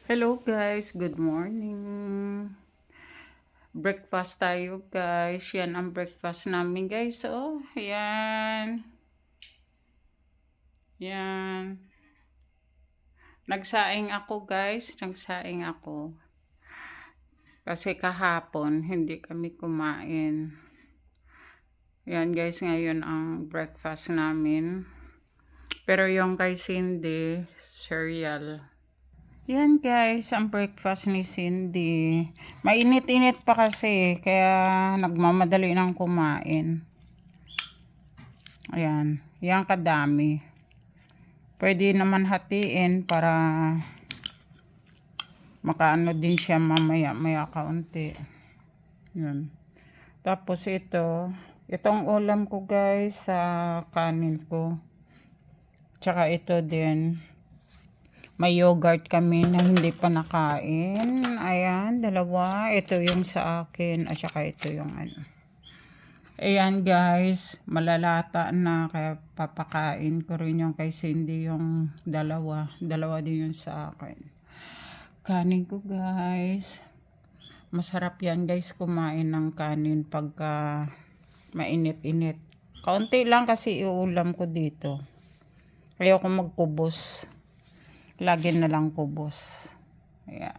Hello guys, good morning. Breakfast tayo guys. Yan ang breakfast namin guys. Oh, yan. Yan. Nagsaing ako guys. Nagsaing ako. Kasi kahapon hindi kami kumain. Yan guys, ngayon ang breakfast namin. Pero yung kay Cindy, cereal. Yan guys, ang breakfast ni Cindy. Mainit-init pa kasi, kaya nagmamadali ng kumain. Ayan, yan kadami. Pwede naman hatiin para makaano din siya mamaya-maya kaunti. Yan. Tapos itong ulam ko guys sa kanin ko. Tsaka ito din. May yogurt kami na hindi pa nakain. Ayan, dalawa. Ito yung sa akin. At saka ito yung ano. Ayan guys, malalata na. Kaya papakain ko rin yung kay Cindy yung dalawa. Dalawa din yung sa akin. Kanin ko guys. Masarap yan guys kumain ng kanin pagka mainit-init. Kaunti lang kasi iulam ko dito. Ayoko magkubos. Lagi na lang kubos. Ayan.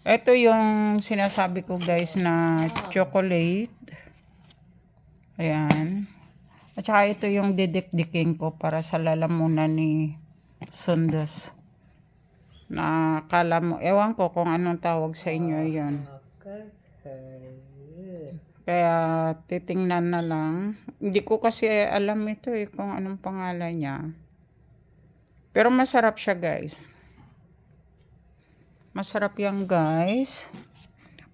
Ito yung sinasabi ko guys na chocolate. Ayan. At saka ito yung didikdikin ko para sa lalamunan ni Sundos. Na kala mo, ewan ko kung anong tawag sa inyo yon. Kaya titingnan na lang. Hindi ko kasi alam ito kung anong pangalan niya. Pero masarap siya guys. Masarap yan guys.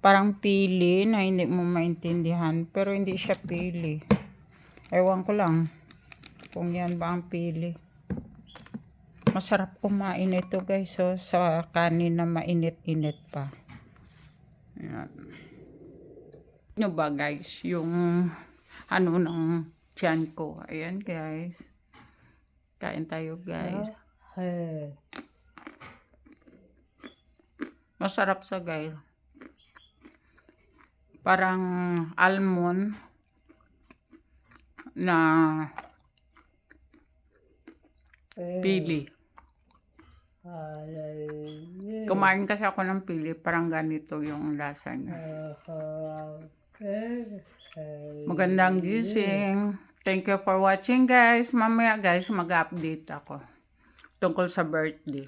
Parang pili na hindi mo maintindihan. Pero hindi siya pili. Ewan ko lang kung yan ba ang pili. Masarap kumain ito guys. So, sa kanin na mainit-init pa. Ayan. Ano ba guys? Yung ano ng tiyan ko. Ayan guys. Kain tayo guys. Masarap sa guys. Parang almond na pili. Kumain kasi ako ng pili. Parang ganito yung lasa niya. Magandang gising. Thank you for watching guys. Mamaya guys mag-update ako tungkol sa birthday.